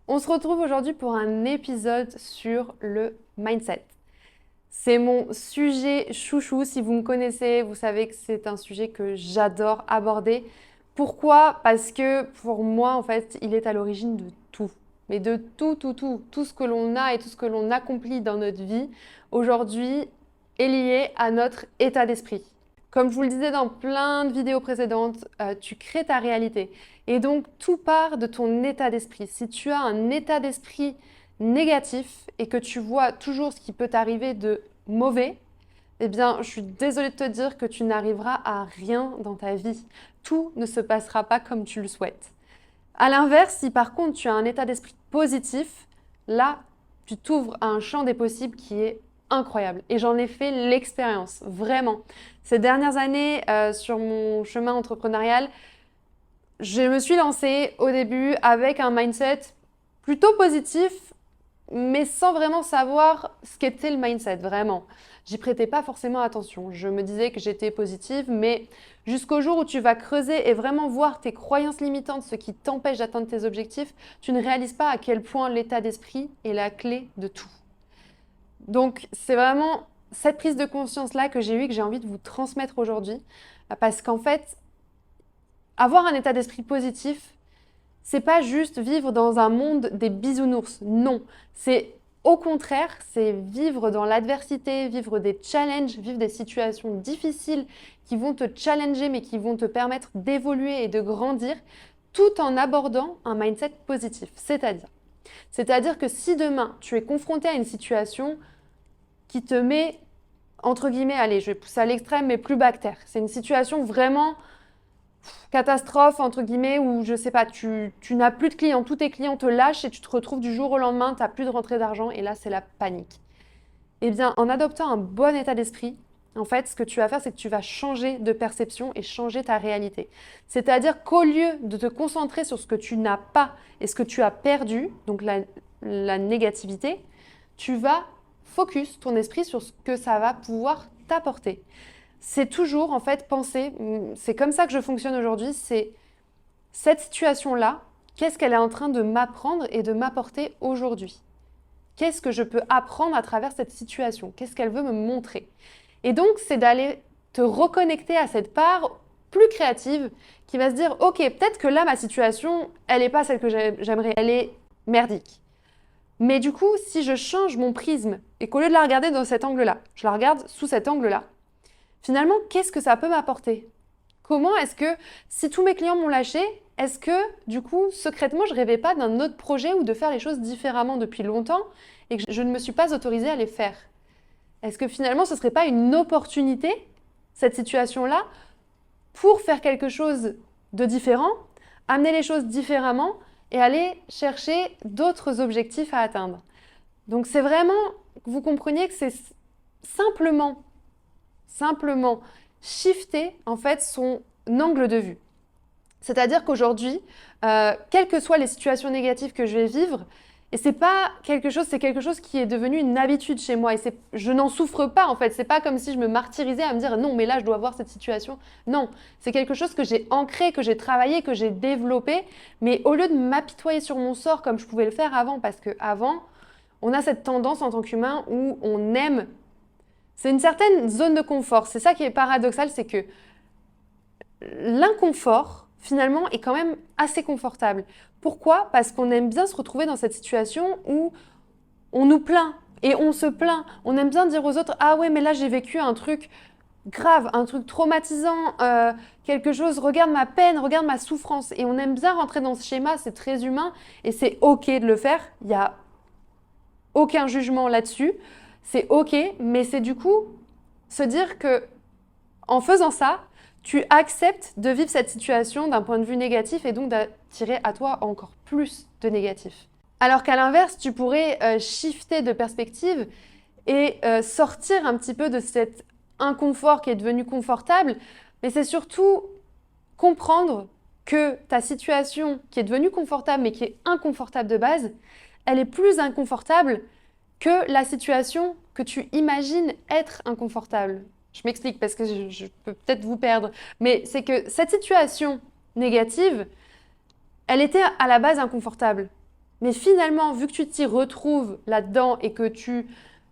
On se retrouve aujourd'hui pour un épisode sur le mindset. C'est mon sujet chouchou. Si vous me connaissez, vous savez que c'est un sujet que j'adore aborder. Pourquoi? Parce que pour moi, en fait, il est à l'origine de tout. Mais de tout ce que l'on a et tout ce que l'on accomplit dans notre vie aujourd'hui est lié à notre état d'esprit. Comme je vous le disais dans plein de vidéos précédentes, tu crées ta réalité. Et donc, tout part de ton état d'esprit. Si tu as un état d'esprit négatif et que tu vois toujours ce qui peut t'arriver de mauvais, eh bien, je suis désolée de te dire que tu n'arriveras à rien dans ta vie. Tout ne se passera pas comme tu le souhaites. À l'inverse, si par contre tu as un état d'esprit positif, là, tu t'ouvres à un champ des possibles qui est incroyable. Et j'en ai fait l'expérience, vraiment. Ces dernières années, sur mon chemin entrepreneurial, je me suis lancée au début avec un mindset plutôt positif, mais sans vraiment savoir ce qu'était le mindset, vraiment. J'y prêtais pas forcément attention. Je me disais que j'étais positive, mais jusqu'au jour où tu vas creuser et vraiment voir tes croyances limitantes, ce qui t'empêche d'atteindre tes objectifs, tu ne réalises pas à quel point l'état d'esprit est la clé de tout. Donc, c'est vraiment cette prise de conscience-là que j'ai eue et que j'ai envie de vous transmettre aujourd'hui, parce qu'en fait, avoir un état d'esprit positif, c'est pas juste vivre dans un monde des bisounours. Non, c'est au contraire, c'est vivre dans l'adversité, vivre des challenges, vivre des situations difficiles qui vont te challenger mais qui vont te permettre d'évoluer et de grandir tout en abordant un mindset positif. C'est-à-dire que si demain tu es confronté à une situation qui te met, entre guillemets, allez, je vais pousser à l'extrême, mais plus bactère. C'est une situation vraiment catastrophe, entre guillemets, où je sais pas, tu n'as plus de clients, tous tes clients te lâchent et tu te retrouves du jour au lendemain, tu n'as plus de rentrée d'argent et là, c'est la panique. Eh bien, en adoptant un bon état d'esprit, en fait, ce que tu vas faire, c'est que tu vas changer de perception et changer ta réalité. C'est-à-dire qu'au lieu de te concentrer sur ce que tu n'as pas et ce que tu as perdu, donc la négativité, tu vas focus ton esprit sur ce que ça va pouvoir t'apporter. C'est toujours en fait penser, c'est comme ça que je fonctionne aujourd'hui, c'est cette situation-là, qu'est-ce qu'elle est en train de m'apprendre et de m'apporter aujourd'hui? Qu'est-ce que je peux apprendre à travers cette situation? Qu'est-ce qu'elle veut me montrer? Et donc, c'est d'aller te reconnecter à cette part plus créative qui va se dire, ok, peut-être que là, ma situation, elle n'est pas celle que j'aimerais, elle est merdique. Mais du coup, si je change mon prisme et qu'au lieu de la regarder dans cet angle-là, je la regarde sous cet angle-là, finalement, qu'est-ce que ça peut m'apporter? Comment est-ce que, si tous mes clients m'ont lâché, est-ce que, du coup, secrètement, je rêvais pas d'un autre projet ou de faire les choses différemment depuis longtemps et que je ne me suis pas autorisée à les faire? Est-ce que finalement, ce ne serait pas une opportunité, cette situation-là, pour faire quelque chose de différent, amener les choses différemment et aller chercher d'autres objectifs à atteindre? Donc, c'est vraiment que vous compreniez que c'est simplement shifter en fait son angle de vue. C'est-à-dire qu'aujourd'hui, quelles que soient les situations négatives que je vais vivre, et c'est quelque chose qui est devenu une habitude chez moi et je n'en souffre pas en fait. C'est pas comme si je me martyrisais à me dire non mais là je dois voir cette situation. Non, c'est quelque chose que j'ai ancré, que j'ai travaillé, que j'ai développé. Mais au lieu de m'apitoyer sur mon sort comme je pouvais le faire avant, parce que avant, on a cette tendance en tant qu'humain où on aime. C'est une certaine zone de confort. C'est ça qui est paradoxal, c'est que l'inconfort, finalement, est quand même assez confortable. Pourquoi? Parce qu'on aime bien se retrouver dans cette situation où on nous plaint et on se plaint. On aime bien dire aux autres, ah ouais, mais là j'ai vécu un truc grave, un truc traumatisant, quelque chose, regarde ma peine, regarde ma souffrance. Et on aime bien rentrer dans ce schéma, c'est très humain et c'est ok de le faire. Il n'y a aucun jugement là-dessus. C'est ok, mais c'est du coup se dire que en faisant ça, tu acceptes de vivre cette situation d'un point de vue négatif et donc d'attirer à toi encore plus de négatif. Alors qu'à l'inverse, tu pourrais shifter de perspective et sortir un petit peu de cet inconfort qui est devenu confortable, mais c'est surtout comprendre que ta situation qui est devenue confortable mais qui est inconfortable de base, elle est plus inconfortable que la situation que tu imagines être inconfortable. Je m'explique parce que je peux peut-être vous perdre, mais c'est que cette situation négative, elle était à la base inconfortable. Mais finalement, vu que tu t'y retrouves là-dedans et que tu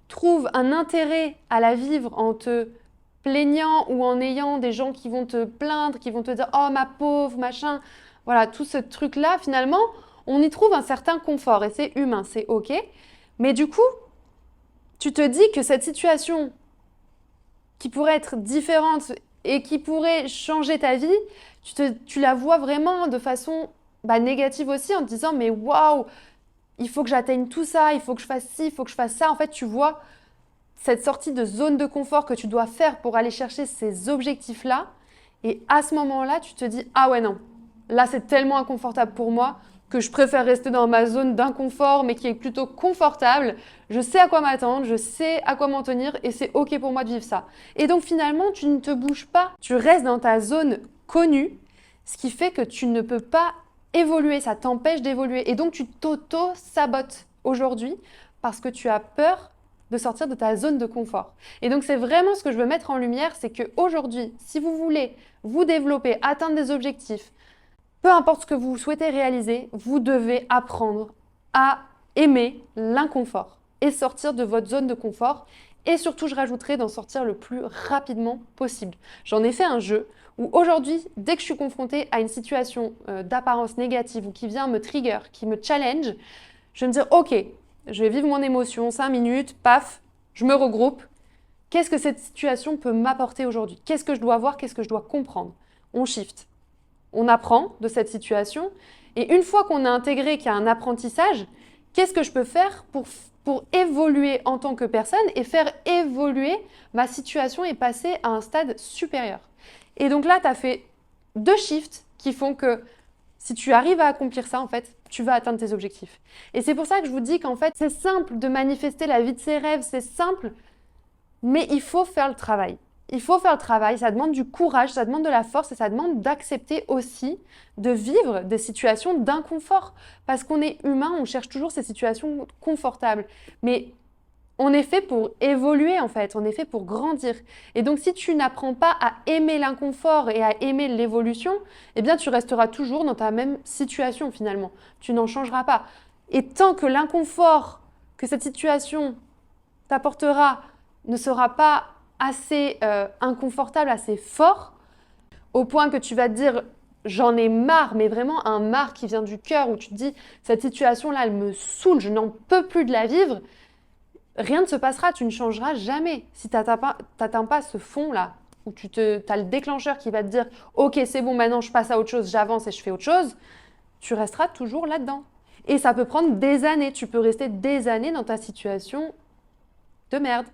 trouves un intérêt à la vivre en te plaignant ou en ayant des gens qui vont te plaindre, qui vont te dire «Oh ma pauvre, machin», voilà, tout ce truc-là, finalement, on y trouve un certain confort et c'est humain, c'est OK. Mais du coup, tu te dis que cette situation qui pourrait être différente et qui pourrait changer ta vie, tu la vois vraiment de façon négative aussi en te disant mais waouh, il faut que j'atteigne tout ça, il faut que je fasse ci, il faut que je fasse ça. En fait, tu vois cette sortie de zone de confort que tu dois faire pour aller chercher ces objectifs-là. Et à ce moment-là, tu te dis ah ouais non, là c'est tellement inconfortable pour moi que je préfère rester dans ma zone d'inconfort, mais qui est plutôt confortable. Je sais à quoi m'attendre, je sais à quoi m'en tenir et c'est OK pour moi de vivre ça. Et donc finalement, tu ne te bouges pas, tu restes dans ta zone connue, ce qui fait que tu ne peux pas évoluer, ça t'empêche d'évoluer. Et donc tu t'auto-sabotes aujourd'hui parce que tu as peur de sortir de ta zone de confort. Et donc c'est vraiment ce que je veux mettre en lumière, c'est qu'aujourd'hui, si vous voulez vous développer, atteindre des objectifs, peu importe ce que vous souhaitez réaliser, vous devez apprendre à aimer l'inconfort et sortir de votre zone de confort. Et surtout, je rajouterai d'en sortir le plus rapidement possible. J'en ai fait un jeu où aujourd'hui, dès que je suis confrontée à une situation d'apparence négative ou qui vient me trigger, qui me challenge, je vais me dire ok, je vais vivre mon émotion, 5 minutes, paf, je me regroupe. Qu'est-ce que cette situation peut m'apporter aujourd'hui? Qu'est-ce que je dois voir? Qu'est-ce que je dois comprendre? On shift. On apprend de cette situation. Et une fois qu'on a intégré qu'il y a un apprentissage, qu'est-ce que je peux faire pour évoluer en tant que personne et faire évoluer ma situation et passer à un stade supérieur? Et donc là, tu as fait 2 shifts qui font que si tu arrives à accomplir ça, en fait, tu vas atteindre tes objectifs. Et c'est pour ça que je vous dis qu'en fait, c'est simple de manifester la vie de ses rêves, c'est simple, mais il faut faire le travail. Il faut faire le travail, ça demande du courage, ça demande de la force et ça demande d'accepter aussi de vivre des situations d'inconfort. Parce qu'on est humain, on cherche toujours ces situations confortables. Mais on est fait pour évoluer en fait, on est fait pour grandir. Et donc si tu n'apprends pas à aimer l'inconfort et à aimer l'évolution, eh bien tu resteras toujours dans ta même situation finalement. Tu n'en changeras pas. Et tant que l'inconfort que cette situation t'apportera ne sera pas assez inconfortable, assez fort, au point que tu vas te dire j'en ai marre, mais vraiment un marre qui vient du cœur, où tu te dis cette situation-là, elle me saoule, je n'en peux plus de la vivre, rien ne se passera, tu ne changeras jamais. Si tu n'atteins pas ce fond-là, où tu as le déclencheur qui va te dire ok, c'est bon, maintenant je passe à autre chose, j'avance et je fais autre chose, tu resteras toujours là-dedans. Et ça peut prendre des années, tu peux rester des années dans ta situation de merde.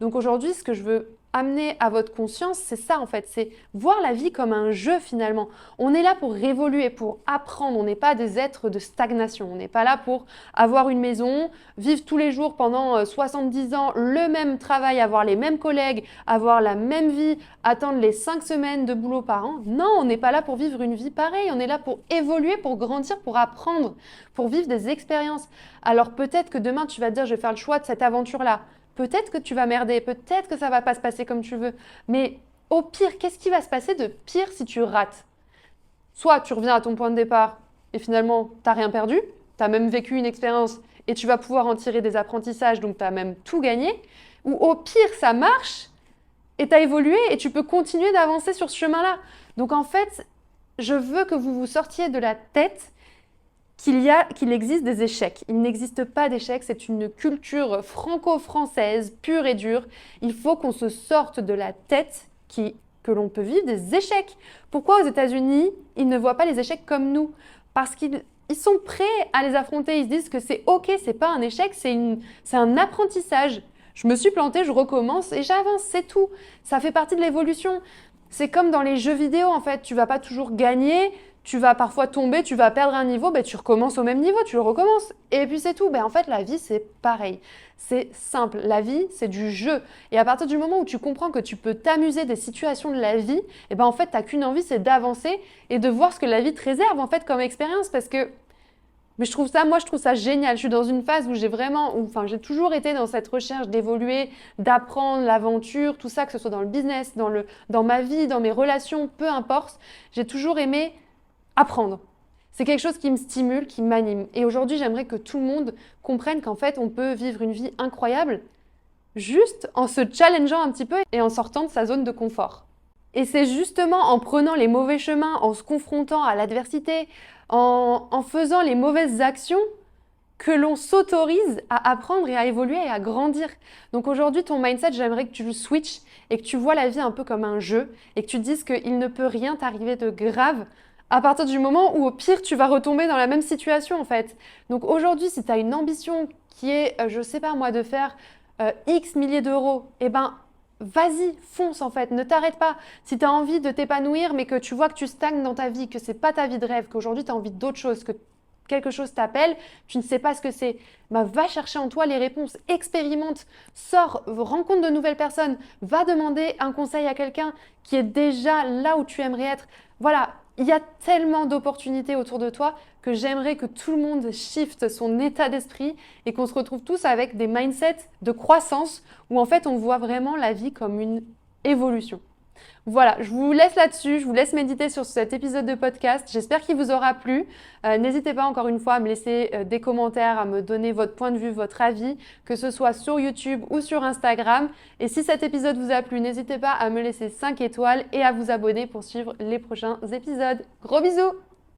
Donc aujourd'hui, ce que je veux amener à votre conscience, c'est ça en fait, c'est voir la vie comme un jeu finalement. On est là pour évoluer, pour apprendre, on n'est pas des êtres de stagnation, on n'est pas là pour avoir une maison, vivre tous les jours pendant 70 ans le même travail, avoir les mêmes collègues, avoir la même vie, attendre les 5 semaines de boulot par an. Non, on n'est pas là pour vivre une vie pareille, on est là pour évoluer, pour grandir, pour apprendre, pour vivre des expériences. Alors peut-être que demain tu vas te dire je vais faire le choix de cette aventure-là. Peut-être que tu vas merder, peut-être que ça va pas se passer comme tu veux. Mais au pire, qu'est-ce qui va se passer de pire si tu rates? Soit tu reviens à ton point de départ et finalement, tu n'as rien perdu, tu as même vécu une expérience et tu vas pouvoir en tirer des apprentissages, donc tu as même tout gagné. Ou au pire, ça marche et tu as évolué et tu peux continuer d'avancer sur ce chemin-là. Donc en fait, je veux que vous vous sortiez de la tête qu'il existe des échecs. Il n'existe pas d'échecs, c'est une culture franco-française pure et dure. Il faut qu'on se sorte de la tête que l'on peut vivre des échecs. Pourquoi aux États-Unis, ils ne voient pas les échecs comme nous? Parce qu'ils sont prêts à les affronter. Ils se disent que c'est ok, c'est pas un échec, c'est un apprentissage. Je me suis plantée, je recommence et j'avance, c'est tout. Ça fait partie de l'évolution. C'est comme dans les jeux vidéo en fait, tu vas pas toujours gagner. Tu vas parfois tomber, tu vas perdre un niveau, tu recommences au même niveau, tu le recommences. Et puis c'est tout. En fait, la vie, c'est pareil. C'est simple. La vie, c'est du jeu. Et à partir du moment où tu comprends que tu peux t'amuser des situations de la vie, en fait, tu n'as qu'une envie, c'est d'avancer et de voir ce que la vie te réserve en fait comme expérience. Parce que je trouve ça génial. Je suis dans une phase où j'ai toujours été dans cette recherche d'évoluer, d'apprendre l'aventure, tout ça, que ce soit dans le business, dans ma vie, dans mes relations, peu importe. J'ai toujours aimé apprendre. C'est quelque chose qui me stimule, qui m'anime. Et aujourd'hui, j'aimerais que tout le monde comprenne qu'en fait, on peut vivre une vie incroyable juste en se challengeant un petit peu et en sortant de sa zone de confort. Et c'est justement en prenant les mauvais chemins, en se confrontant à l'adversité, en faisant les mauvaises actions que l'on s'autorise à apprendre et à évoluer et à grandir. Donc aujourd'hui, ton mindset, j'aimerais que tu le switches et que tu vois la vie un peu comme un jeu et que tu te dises qu'il ne peut rien t'arriver de grave à partir du moment où au pire, tu vas retomber dans la même situation en fait. Donc aujourd'hui, si tu as une ambition qui est, je sais pas moi, de faire X milliers d'euros, eh ben vas-y, fonce en fait, ne t'arrête pas. Si tu as envie de t'épanouir mais que tu vois que tu stagnes dans ta vie, que c'est pas ta vie de rêve, qu'aujourd'hui tu as envie d'autre chose, que quelque chose t'appelle, tu ne sais pas ce que c'est, bah, va chercher en toi les réponses, expérimente, sors, rencontre de nouvelles personnes, va demander un conseil à quelqu'un qui est déjà là où tu aimerais être. Voilà, il y a tellement d'opportunités autour de toi que j'aimerais que tout le monde shift son état d'esprit et qu'on se retrouve tous avec des mindsets de croissance où en fait on voit vraiment la vie comme une évolution. Voilà, je vous laisse là-dessus, je vous laisse méditer sur cet épisode de podcast. J'espère qu'il vous aura plu. N'hésitez pas encore une fois à me laisser des commentaires, à me donner votre point de vue, votre avis, que ce soit sur YouTube ou sur Instagram. Et si cet épisode vous a plu, n'hésitez pas à me laisser 5 étoiles et à vous abonner pour suivre les prochains épisodes. Gros bisous!